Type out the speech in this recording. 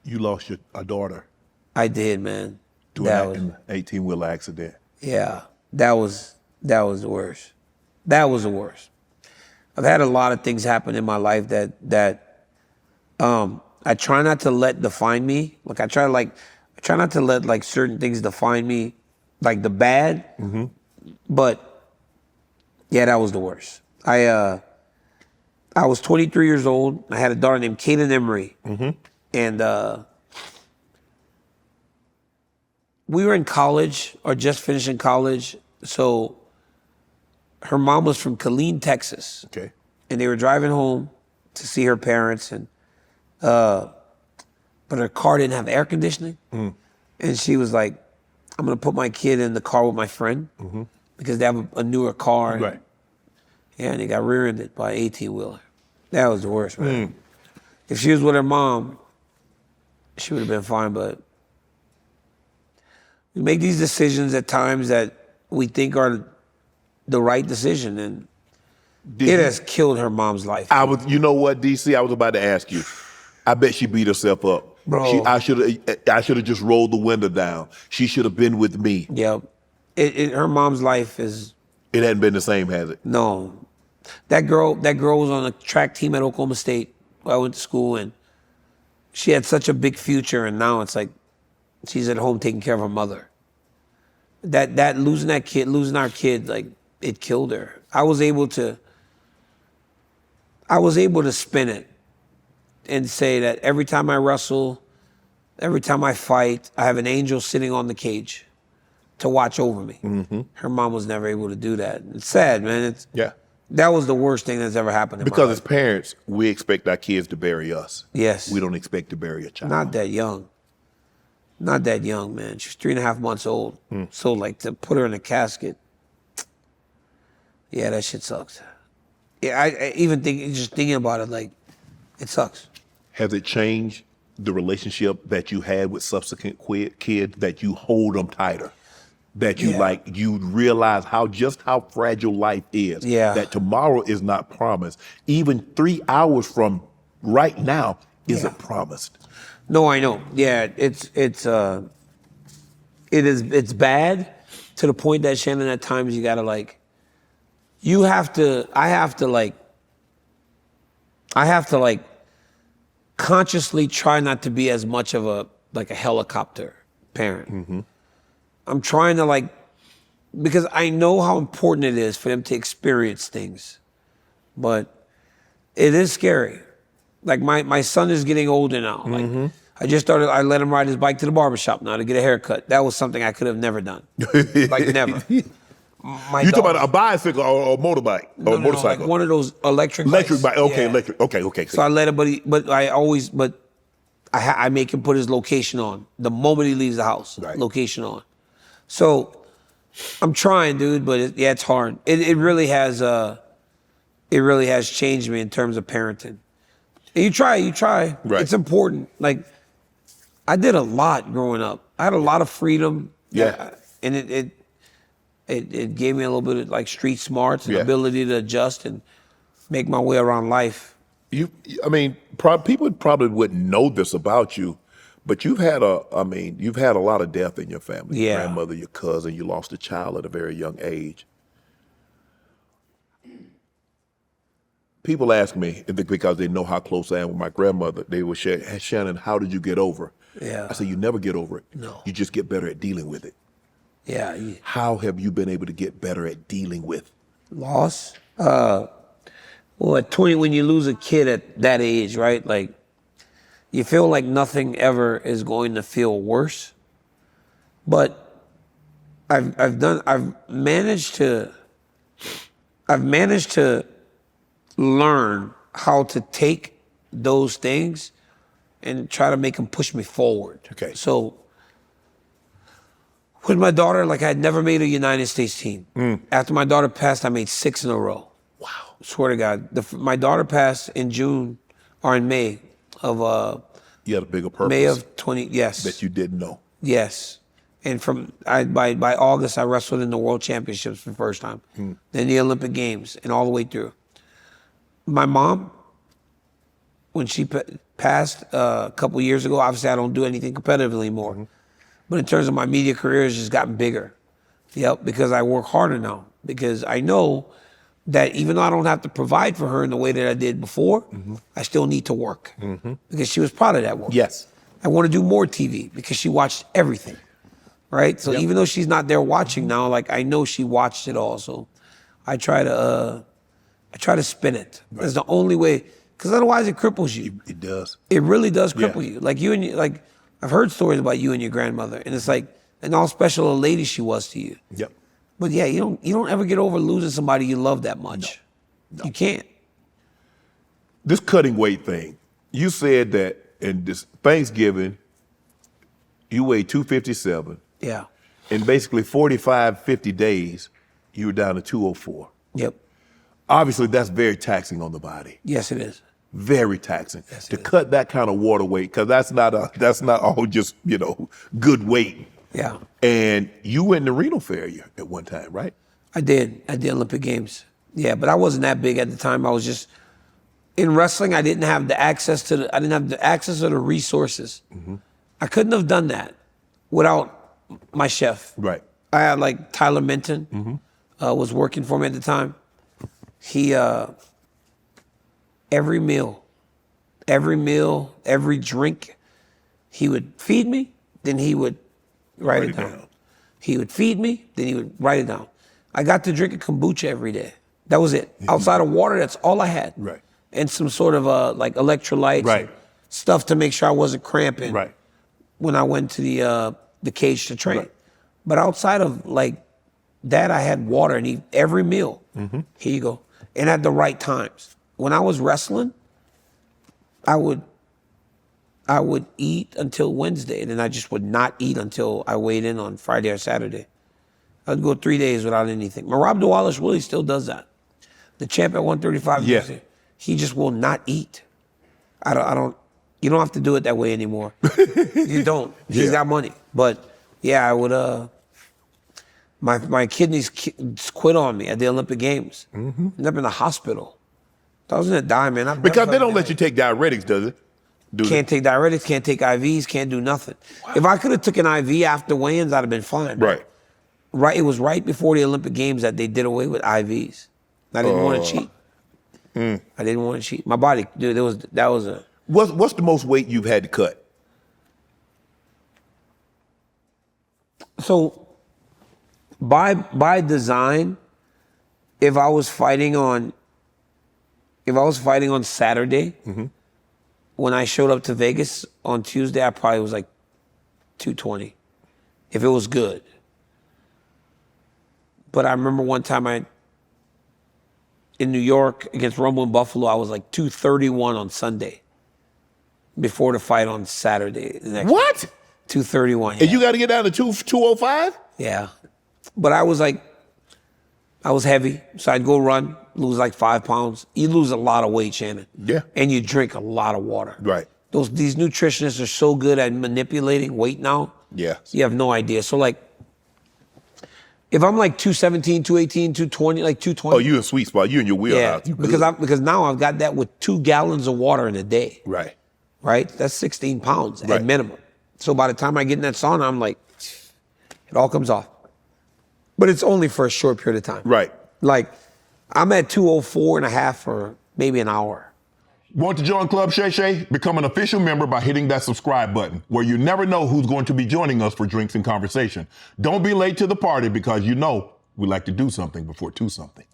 You lost a daughter. I did, man. To an 18-wheeler accident. Yeah, that was the worst. That was the worst. I've had a lot of things happen in my life that I try not to let define me. Like I try not to let like certain things define me, like the bad. Mm-hmm. But yeah, that was the worst. I was 23 years old. I had a daughter named Kaden Emery, and we were in college or just finishing college. So her mom was from Killeen, Texas. Okay. And they were driving home to see her parents, and but her car didn't have air conditioning. Mm. And she was like, I'm gonna put my kid in the car with my friend because they have a newer car. Right. Yeah, and they got rear-ended by an 18-wheeler. That was the worst, man. If she was with her mom, she would have been fine, but we make these decisions at times that we think are the right decision, and it has killed her mom's life. You know what, DC? I was about to ask you. I bet she beat herself up. Bro. I should have just rolled the window down. She should have been with me. Yep. Her mom's life is... It hadn't been the same, has it? No. That girl was on a track team at Oklahoma State where I went to school, and she had such a big future, and now it's like she's at home taking care of her mother. That losing our kid, like, it killed her. I was able to spin it and say that every time I wrestle, every time I fight, I have an angel sitting on the cage to watch over me. Mm-hmm. Her mom was never able to do that. It's sad, man. That was the worst thing that's ever happened in my life. Because as parents, we expect our kids to bury us. Yes. We don't expect to bury a child. Not that young. Not that young, man. She's 3.5 months old. So, like, to put her in a casket, yeah, that shit sucks. Yeah, I even just thinking about it, like, it sucks. Has it changed the relationship that you had with subsequent kids, that you hold them tighter? That you realize just how fragile life is. Yeah. That tomorrow is not promised. Even 3 hours from right now isn't promised. No, I know. Yeah, it's bad to the point that, Shannon, at times you gotta I have to consciously try not to be as much of a helicopter parent. Mm-hmm. I'm trying to because I know how important it is for them to experience things, but it is scary. Like my son is getting older now. Mm-hmm. I let him ride his bike to the barbershop now to get a haircut. That was something I could have never done. Never. You talking about a bicycle or a motorbike or a motorcycle? Like one of those electric bikes. Electric bike. Okay, yeah. Electric. Okay. So I let him, but I make him put his location on the moment he leaves the house. Right. Location on. So I'm trying, dude, but it's hard. It really has changed me in terms of parenting. And you try. Right. It's important. Like, I did a lot growing up. I had a lot of freedom. Yeah. And it gave me a little bit of street smarts and ability to adjust and make my way around life. People probably wouldn't know this about you, but you've had a lot of death in your family. Yeah. Your grandmother, your cousin, you lost a child at a very young age. People ask me, because they know how close I am with my grandmother, they would say, Shannon, how did you get over it? Yeah. I say, you never get over it. No. You just get better at dealing with it. Yeah. How have you been able to get better at dealing with loss? Well, at 20, when you lose a kid at that age, right? Like, you feel like nothing ever is going to feel worse. But I've managed to learn how to take those things and try to make them push me forward. Okay. So with my daughter, I had never made a United States team. After my daughter passed, I made 6 in a row. Wow. Swear to God. My daughter passed in June or in May of you had a bigger purpose. May of 20, yes. That you didn't know. Yes. And by August, I wrestled in the World Championships for the first time. Then the Olympic Games and all the way through. My mom when she passed a couple years ago, obviously I don't do anything competitively anymore. But in terms of my media career, it's just gotten bigger. Yep, because I work harder now. Because I know that even though I don't have to provide for her in the way that I did before, I still need to work. Because she was proud of that work. Yes. I want to do more TV because she watched everything. Right? So even though she's not there watching now, like I know she watched it all. So I try to spin it. Right. That's the only way, because otherwise it cripples you. It does. It really does cripple you. Like like I've heard stories about you and your grandmother, and it's like, and how special a lady she was to you. Yep. But yeah, you don't ever get over losing somebody you love that much. No. You can't. This cutting weight thing, you said that in this Thanksgiving, you weighed 257. Yeah. In basically 45, 50 days, you were down to 204. Yep. Obviously, that's very taxing on the body. Yes, it is. Very taxing. Yes, to cut that kind of water weight, because that's not all just, good weight. Yeah. And you went to renal failure at one time, right? I did. I did Olympic Games. Yeah, but I wasn't that big at the time. I was just in wrestling. I didn't have the access to the resources. I couldn't have done that without my chef. Right. I had like Tyler Minton was working for me at the time. He every meal, every drink, he would feed me, then he would write it down. He would feed me, then he would write it down. I got to drink a kombucha every day. That was it. Outside of water, that's all I had. Right. And some sort of like electrolytes, right, stuff to make sure I wasn't cramping. Right. When I went to the cage to train. Right. But outside of like that, I had water and every meal. Here you go. And at the right times. When I was wrestling, I would eat until Wednesday, and then I just would not eat until I weighed in on Friday or Saturday. I'd go 3 days without anything. Merab Dewalish really still does that. The champ at 135, he just will not eat. I don't. You don't have to do it that way anymore. You don't. He's got money. But yeah, I would. My kidneys quit on me at the Olympic Games. Ended up in the hospital. I was gonna die, man. Because they don't let you take diuretics, does it? Can't take diuretics, can't take IVs, can't do nothing. Wow. If I could have took an IV after weigh-ins, I'd have been fine. Right. Right. It was right before the Olympic Games that they did away with IVs. I didn't want to cheat. I didn't want to cheat. My body, dude, that was a. What's the most weight you've had to cut? So, by design, if I was fighting on Saturday, when I showed up to Vegas on Tuesday, I probably was like 220, if it was good. But I remember one time in New York against Rumble in Buffalo, I was like 231 on Sunday before the fight on Saturday. What? 231. Yeah. And you got to get down to 205? Yeah. But I was heavy, so I'd go run, lose like 5 pounds. You lose a lot of weight, Shannon. Yeah. And you drink a lot of water. Right. These nutritionists are so good at manipulating weight now. Yeah. You have no idea. So like, if I'm like 217, 218, 220, like 220. Oh, you in sweet spot. You in your wheelhouse. Yeah, because now I've got that with 2 gallons of water in a day. Right. Right? That's 16 pounds at minimum. So by the time I get in that sauna, I'm like, it all comes off. But it's only for a short period of time. Right. Like, I'm at 204 and a half for maybe an hour. Want to join Club Shay Shay? Become an official member by hitting that subscribe button, where you never know who's going to be joining us for drinks and conversation. Don't be late to the party, because we like to do something before 2 something.